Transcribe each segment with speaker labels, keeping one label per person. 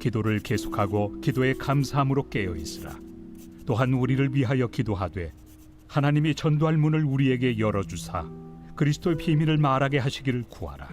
Speaker 1: 기도를 계속하고 기도에 감사함으로 깨어 있으라. 또한 우리를 위하여 기도하되 하나님이 전도할 문을 우리에게 열어주사 그리스도의 비밀을 말하게 하시기를 구하라.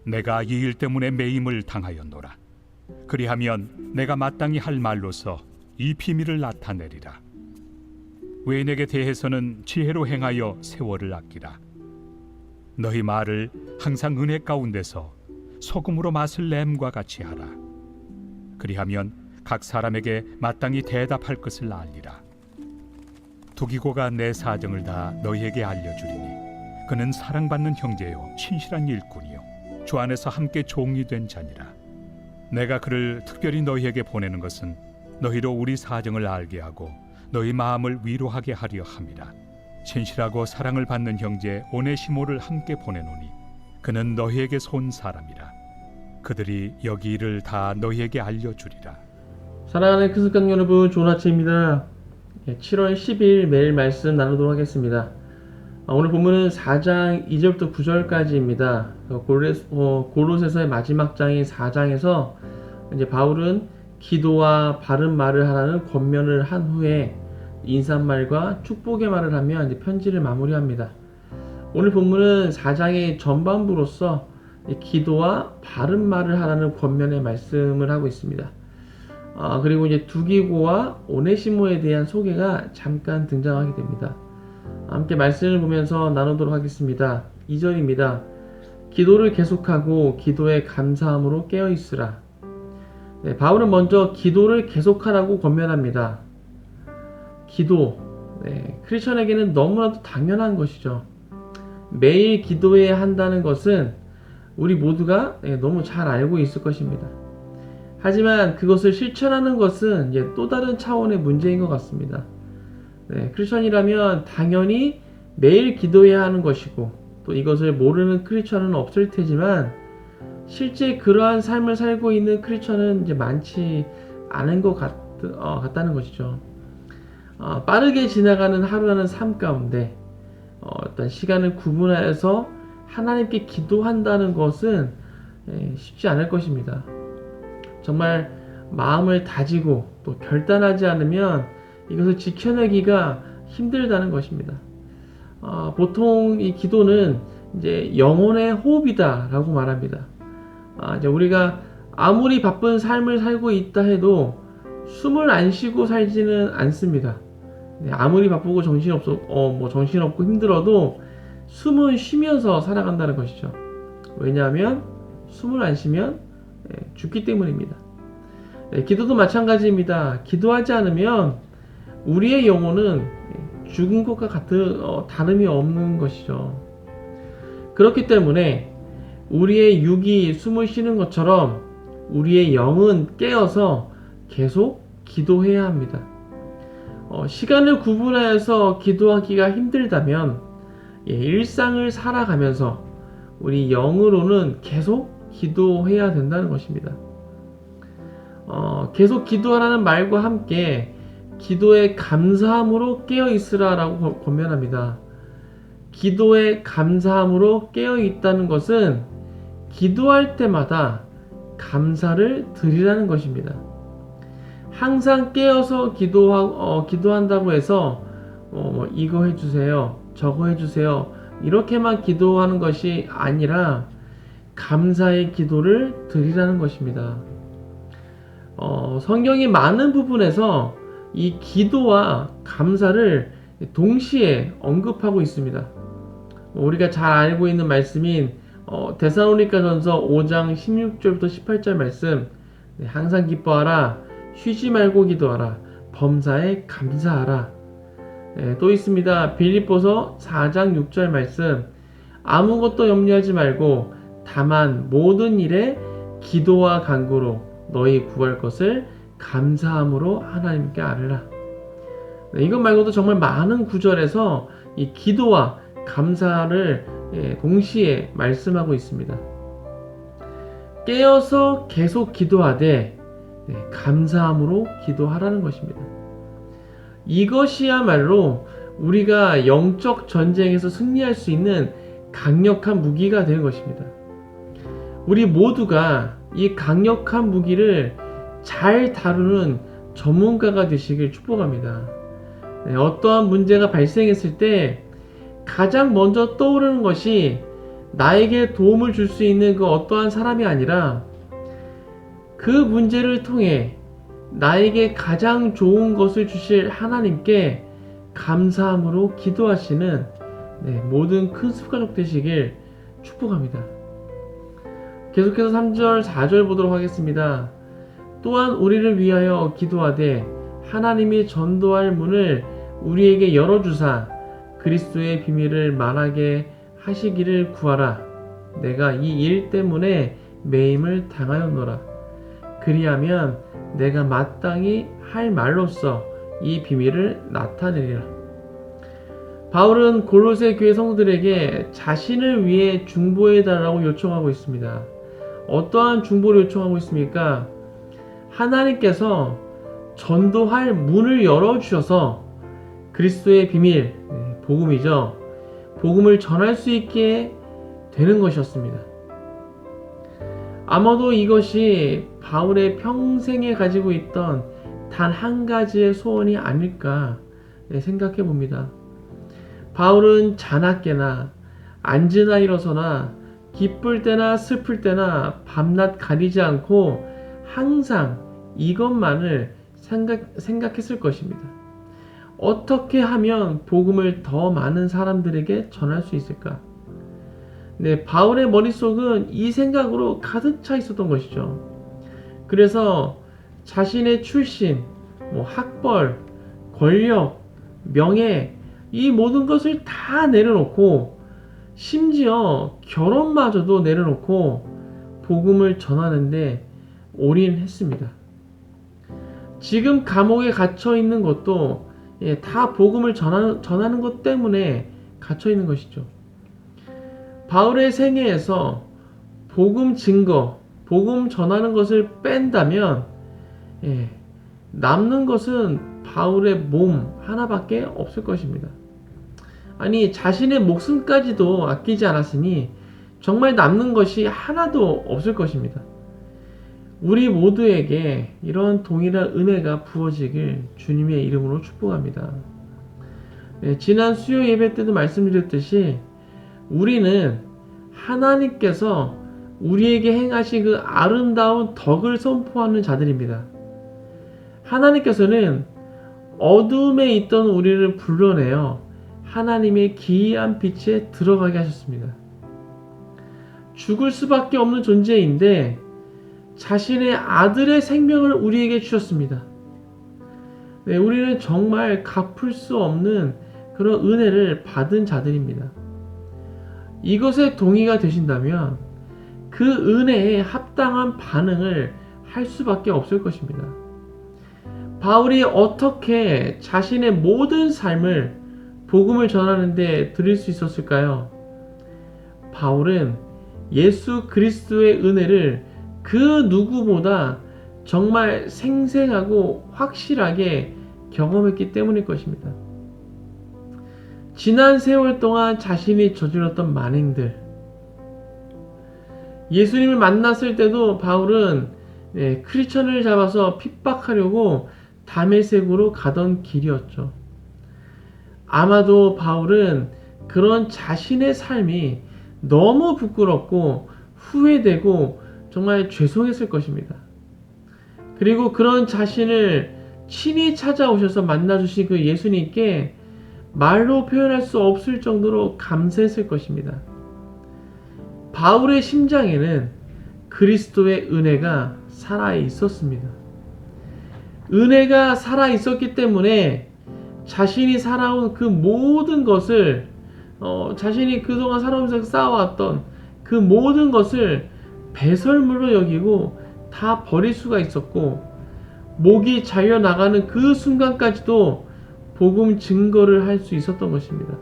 Speaker 1: 내가 이 일 때문에 매임을 당하였노라. 그리하면 내가 마땅히 할 말로서 이 비밀을 나타내리라. 외인에게 대해서는 지혜로 행하여 세월을 아끼라. 너희 말을 항상 은혜 가운데서 소금으로 맛을 냄과 같이 하라. 그리하면 각 사람에게 마땅히 대답할 것을 알리라. 두기고가 내 사정을 다 너희에게 알려주리니 그는 사랑받는 형제요 신실한 일꾼이요 주 안에서 함께 종이 된 자니라. 내가 그를 특별히 너희에게 보내는 것은 너희로 우리 사정을 알게 하고 너희 마음을 위로하게 하려 함이라. 신실하고 사랑을 받는 형제 오네시모를 함께 보내노니 그는 너희에게서 온 사람이라. 그들이 여기 일을 다 너희에게 알려주리라.
Speaker 2: 사랑하는 크리스찬 여러분, 좋은 아침입니다. 7월 10일 매일 말씀 나누도록 하겠습니다. 오늘 본문은 4장 2절부터 9절까지입니다. 골로새서의 마지막 장인 4장에서 이제 바울은 기도와 바른 말을 하라는 권면을 한 후에 인사말과 축복의 말을 하며 이제 편지를 마무리합니다. 오늘 본문은 4장의 전반부로서 기도와 바른 말을 하라는 권면의 말씀을 하고 있습니다. 그리고 이제 두기고와 오네시모에 대한 소개가 잠깐 등장하게 됩니다. 함께 말씀을 보면서 나누도록 하겠습니다. 2절입니다. 기도를 계속하고 기도에 감사함으로 깨어있으라. 바울은 먼저 기도를 계속하라고 권면합니다. 기도, 크리스천에게는 너무나도 당연한 것이죠. 매일 기도해야 한다는 것은 우리 모두가 너무 잘 알고 있을 것입니다. 하지만 그것을 실천하는 것은 이제 또 다른 차원의 문제인 것 같습니다. 크리스천이라면 당연히 매일 기도해야 하는 것이고 또 이것을 모르는 크리스천은 없을 테지만 실제 그러한 삶을 살고 있는 크리스천은 이제 많지 않은 것 같다는 것이죠. 빠르게 지나가는 하루라는 삶 가운데 어떤 시간을 구분하여서 하나님께 기도한다는 것은 쉽지 않을 것입니다. 정말 마음을 다지고 또 결단하지 않으면 이것을 지켜내기가 힘들다는 것입니다. 보통 이 기도는 이제 영혼의 호흡이다라고 말합니다. 이제 우리가 아무리 바쁜 삶을 살고 있다 해도 숨을 안 쉬고 살지는 않습니다. 아무리 바쁘고 정신없고 힘들어도 숨은 쉬면서 살아간다는 것이죠. 왜냐하면 숨을 안 쉬면 죽기 때문입니다. 기도도 마찬가지입니다. 기도하지 않으면 우리의 영혼은 죽은 것과 다름이 없는 것이죠. 그렇기 때문에 우리의 육이 숨을 쉬는 것처럼 우리의 영은 깨어서 계속 기도해야 합니다. 시간을 구분하여서 기도하기가 힘들다면 일상을 살아가면서 우리 영으로는 계속 기도해야 된다는 것입니다. 계속 기도하라는 말과 함께 기도에 감사함으로 깨어있으라 라고 권면합니다. 기도에 감사함으로 깨어있다는 것은 기도할 때마다 감사를 드리라는 것입니다. 항상 깨어서 기도한다고 해서 이거 해주세요, 저거 해주세요 이렇게만 기도하는 것이 아니라 감사의 기도를 드리라는 것입니다. 성경이 많은 부분에서 이 기도와 감사를 동시에 언급하고 있습니다. 우리가 잘 알고 있는 말씀인 데살로니가전서 5장 16절부터 18절 말씀, 항상 기뻐하라, 쉬지 말고 기도하라, 범사에 감사하라. 또 있습니다. 빌립보서 4장 6절 말씀, 아무것도 염려하지 말고 다만 모든 일에 기도와 간구로 너희 구할 것을 감사함으로 하나님께 아뢰라. 이것 말고도 정말 많은 구절에서 이 기도와 감사를 동시에 말씀하고 있습니다. 깨어서 계속 기도하되 감사함으로 기도하라는 것입니다. 이것이야말로 우리가 영적 전쟁에서 승리할 수 있는 강력한 무기가 되는 것입니다. 우리 모두가 이 강력한 무기를 잘 다루는 전문가가 되시길 축복합니다. 네, 어떠한 문제가 발생했을 때 가장 먼저 떠오르는 것이 나에게 도움을 줄 수 있는 그 어떠한 사람이 아니라 그 문제를 통해 나에게 가장 좋은 것을 주실 하나님께 감사함으로 기도하시는 모든 큰 숲가족 되시길 축복합니다. 계속해서 3절, 4절 보도록 하겠습니다. 또한 우리를 위하여 기도하되 하나님이 전도할 문을 우리에게 열어주사 그리스도의 비밀을 말하게 하시기를 구하라. 내가 이 일 때문에 매임을 당하였노라. 그리하면 내가 마땅히 할 말로써 이 비밀을 나타내리라. 바울은 골로새 교회 성도들에게 자신을 위해 중보해달라고 요청하고 있습니다. 어떠한 중보를 요청하고 있습니까? 하나님께서 전도할 문을 열어주셔서 그리스도의 비밀, 복음이죠. 복음을 전할 수 있게 되는 것이었습니다. 아마도 이것이 바울의 평생에 가지고 있던 단 한 가지의 소원이 아닐까 생각해 봅니다. 바울은 자나깨나 앉으나 일어서나 기쁠 때나 슬플 때나 밤낮 가리지 않고 항상 이것만을 생각했을 것입니다. 어떻게 하면 복음을 더 많은 사람들에게 전할 수 있을까? 바울의 머릿속은 이 생각으로 가득 차 있었던 것이죠. 그래서 자신의 출신, 학벌, 권력, 명예, 이 모든 것을 다 내려놓고 심지어 결혼마저도 내려놓고 복음을 전하는데 올인했습니다. 지금 감옥에 갇혀 있는 것도 다 복음을 전하는 것 때문에 갇혀 있는 것이죠. 바울의 생애에서 복음 증거, 복음 전하는 것을 뺀다면 남는 것은 바울의 몸 하나밖에 없을 것입니다. 아니, 자신의 목숨까지도 아끼지 않았으니 정말 남는 것이 하나도 없을 것입니다. 우리 모두에게 이런 동일한 은혜가 부어지길 주님의 이름으로 축복합니다. 지난 수요 예배 때도 말씀드렸듯이 우리는 하나님께서 우리에게 행하신 그 아름다운 덕을 선포하는 자들입니다. 하나님께서는 어둠에 있던 우리를 불러내어 하나님의 기이한 빛에 들어가게 하셨습니다. 죽을 수밖에 없는 존재인데 자신의 아들의 생명을 우리에게 주셨습니다. 우리는 정말 갚을 수 없는 그런 은혜를 받은 자들입니다. 이것에 동의가 되신다면 그 은혜에 합당한 반응을 할 수밖에 없을 것입니다. 바울이 어떻게 자신의 모든 삶을 복음을 전하는데 드릴 수 있었을까요? 바울은 예수 그리스도의 은혜를 그 누구보다 정말 생생하고 확실하게 경험했기 때문일 것입니다. 지난 세월 동안 자신이 저질렀던 만행들, 예수님을 만났을 때도 바울은 크리스천을 잡아서 핍박하려고 다메섹으로 가던 길이었죠. 아마도 바울은 그런 자신의 삶이 너무 부끄럽고 후회되고 정말 죄송했을 것입니다. 그리고 그런 자신을 친히 찾아오셔서 만나주신 그 예수님께 말로 표현할 수 없을 정도로 감사했을 것입니다. 바울의 심장에는 그리스도의 은혜가 살아 있었습니다. 은혜가 살아 있었기 때문에 자신이 살아온 그 모든 것을 자신이 그동안 살아오면서 쌓아왔던 그 모든 것을 배설물로 여기고 다 버릴 수가 있었고, 목이 잘려나가는 그 순간까지도 복음 증거를 할 수 있었던 것입니다.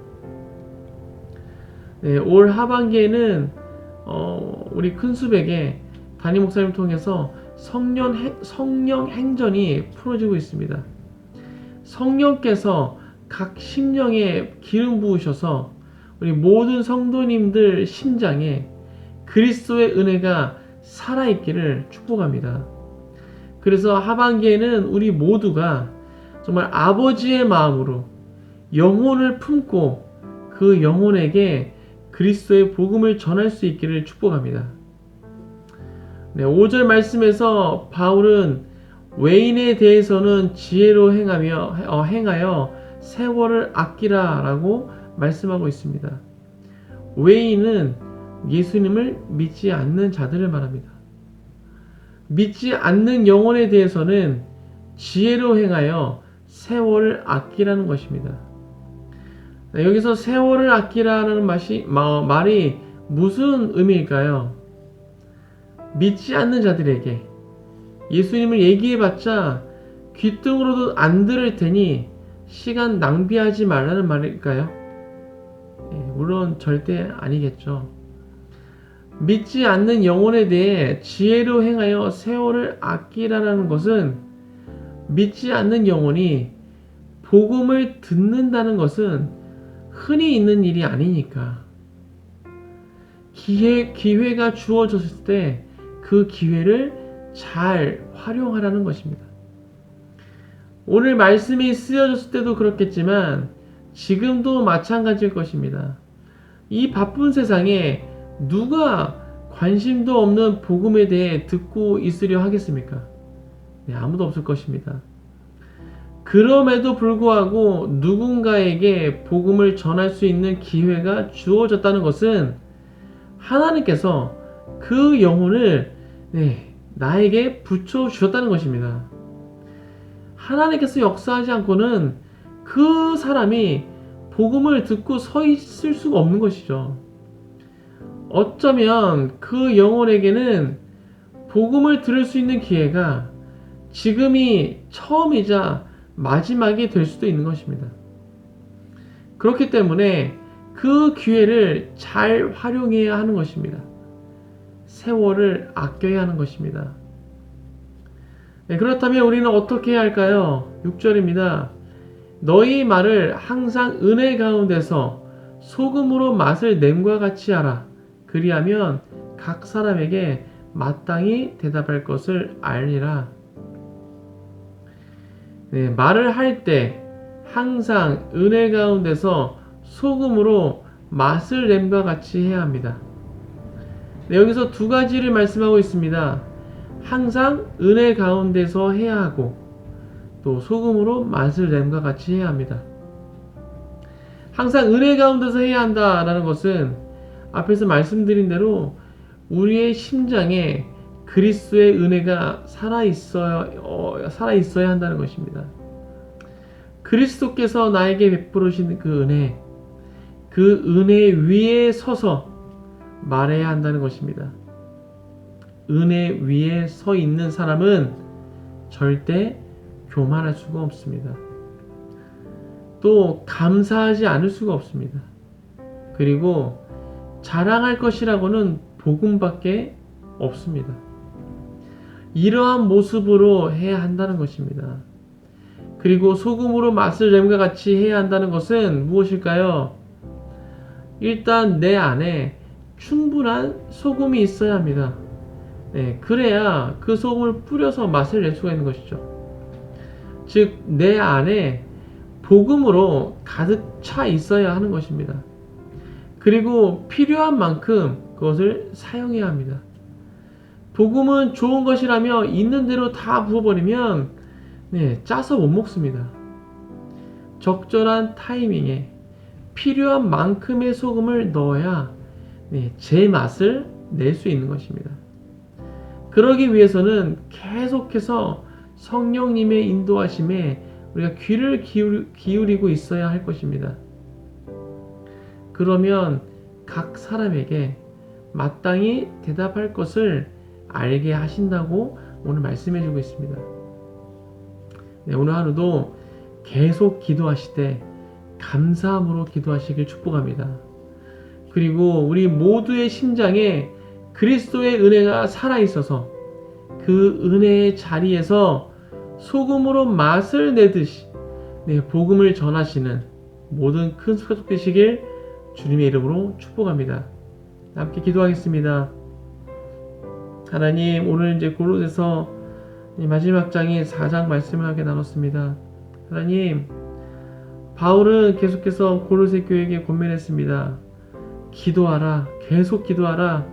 Speaker 2: 올 하반기에는 우리 큰숲에게 담임 목사님을 통해서 성령 행전이 풀어지고 있습니다. 성령께서 각 심령에 기름 부으셔서 우리 모든 성도님들 심장에 그리스도의 은혜가 살아있기를 축복합니다. 그래서 하반기에는 우리 모두가 정말 아버지의 마음으로 영혼을 품고 그 영혼에게 그리스도의 복음을 전할 수 있기를 축복합니다. 네, 5절 말씀에서 바울은 외인에 대해서는 지혜로 행하여 세월을 아끼라 라고 말씀하고 있습니다. 외인은 예수님을 믿지 않는 자들을 말합니다. 믿지 않는 영혼에 대해서는 지혜로 행하여 세월을 아끼라는 것입니다. 여기서 세월을 아끼라는 말이 무슨 의미일까요? 믿지 않는 자들에게 예수님을 얘기해봤자 귀등으로도 안 들을 테니 시간 낭비하지 말라는 말일까요? 물론 절대 아니겠죠. 믿지 않는 영혼에 대해 지혜로 행하여 세월을 아끼라는 것은 믿지 않는 영혼이 복음을 듣는다는 것은 흔히 있는 일이 아니니까 기회가 주어졌을 때 그 기회를 잘 활용하라는 것입니다. 오늘 말씀이 쓰여졌을 때도 그렇겠지만 지금도 마찬가지일 것입니다. 이 바쁜 세상에 누가 관심도 없는 복음에 대해 듣고 있으려 하겠습니까? 네, 아무도 없을 것입니다. 그럼에도 불구하고 누군가에게 복음을 전할 수 있는 기회가 주어졌다는 것은 하나님께서 그 영혼을 나에게 붙여주셨다는 것입니다. 하나님께서 역사하지 않고는 그 사람이 복음을 듣고 서 있을 수가 없는 것이죠. 어쩌면 그 영혼에게는 복음을 들을 수 있는 기회가 지금이 처음이자 마지막이 될 수도 있는 것입니다. 그렇기 때문에 그 기회를 잘 활용해야 하는 것입니다. 세월을 아껴야 하는 것입니다. 그렇다면 우리는 어떻게 해야 할까요? 6절입니다. 너희 말을 항상 은혜 가운데서 소금으로 맛을 냄과 같이 하라. 그리하면 각 사람에게 마땅히 대답할 것을 알리라. 말을 할 때 항상 은혜 가운데서 소금으로 맛을 냄과 같이 해야 합니다. 여기서 두 가지를 말씀하고 있습니다. 항상 은혜 가운데서 해야 하고 또 소금으로 맛을 냄과 같이 해야 합니다. 항상 은혜 가운데서 해야 한다라는 것은 앞에서 말씀드린 대로 우리의 심장에 그리스도의 은혜가 살아있어야 한다는 것입니다. 그리스도께서 나에게 베풀으신 그 은혜 위에 서서 말해야 한다는 것입니다. 은혜 위에 서 있는 사람은 절대 교만할 수가 없습니다. 또 감사하지 않을 수가 없습니다. 그리고 자랑할 것이라고는 복음밖에 없습니다. 이러한 모습으로 해야 한다는 것입니다. 그리고 소금으로 맛을 냄과 같이 해야 한다는 것은 무엇일까요? 일단 내 안에 충분한 소금이 있어야 합니다. 그래야 그 소금을 뿌려서 맛을 낼 수가 있는 것이죠. 즉, 내 안에 복음으로 가득 차 있어야 하는 것입니다. 그리고 필요한 만큼 그것을 사용해야 합니다. 복음은 좋은 것이라며 있는 대로 다 부어버리면 짜서 못 먹습니다. 적절한 타이밍에 필요한 만큼의 소금을 넣어야 제 맛을 낼 수 있는 것입니다. 그러기 위해서는 계속해서 성령님의 인도하심에 우리가 귀를 기울이고 있어야 할 것입니다. 그러면 각 사람에게 마땅히 대답할 것을 알게 하신다고 오늘 말씀해 주고 있습니다. 오늘 하루도 계속 기도하시되 감사함으로 기도하시길 축복합니다. 그리고 우리 모두의 심장에 그리스도의 은혜가 살아있어서 그 은혜의 자리에서 소금으로 맛을 내듯이 복음을 전하시는 모든 큰 수가 되시길 주님의 이름으로 축복합니다. 함께 기도하겠습니다. 하나님, 오늘 이제 골로새서 이 마지막 장인 4장 말씀을 하게 나눴습니다. 하나님, 바울은 계속해서 고로새 교회에게 권면했습니다. 기도하라, 계속 기도하라,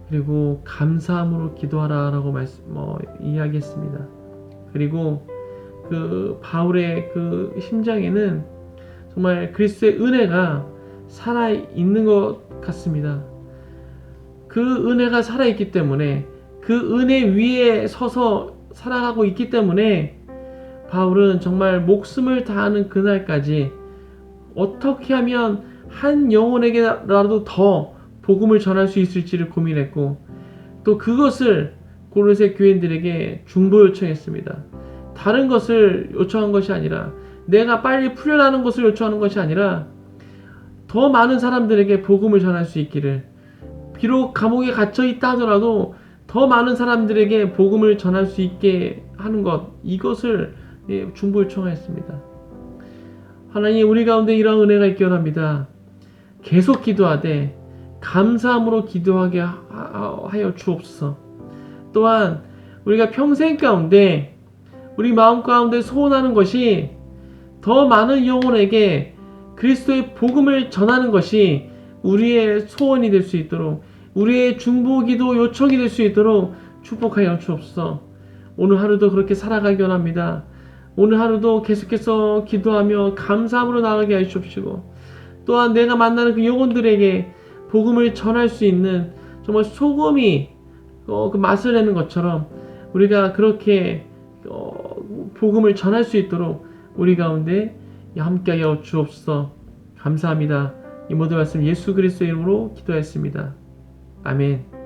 Speaker 2: 그리고 감사함으로 기도하라 라고 이야기했습니다. 그리고 그 바울의 그 심장에는 정말 그리스도의 은혜가 살아있는 것 같습니다. 그 은혜가 살아있기 때문에, 그 은혜 위에 서서 살아가고 있기 때문에 바울은 정말 목숨을 다하는 그날까지 어떻게 하면 한 영혼에게라도 더 복음을 전할 수 있을지를 고민했고, 또 그것을 고로새 교인들에게 중보 요청했습니다. 다른 것을 요청한 것이 아니라, 내가 빨리 풀려나는 것을 요청하는 것이 아니라 더 많은 사람들에게 복음을 전할 수 있기를, 비록 감옥에 갇혀 있다 하더라도 더 많은 사람들에게 복음을 전할 수 있게 하는 것, 이것을 중보 요청하였습니다. 하나님, 우리 가운데 이러한 은혜가 있기 원합니다. 계속 기도하되 감사함으로 기도하게 하여 주옵소서. 또한 우리가 평생 가운데 우리 마음 가운데 소원하는 것이 더 많은 영혼에게 그리스도의 복음을 전하는 것이 우리의 소원이 될 수 있도록, 우리의 중보기도 요청이 될 수 있도록 축복하여 주옵소서. 오늘 하루도 그렇게 살아가기 원합니다. 오늘 하루도 계속해서 기도하며 감사함으로 나가게 하여 주옵시고, 또한 내가 만나는 그 영혼들에게 복음을 전할 수 있는 정말 소금이 그 맛을 내는 것처럼 우리가 그렇게 복음을 전할 수 있도록 우리 가운데 함께하여 주옵소서. 감사합니다. 이 모든 말씀 예수 그리스도의 이름으로 기도했습니다. 아멘.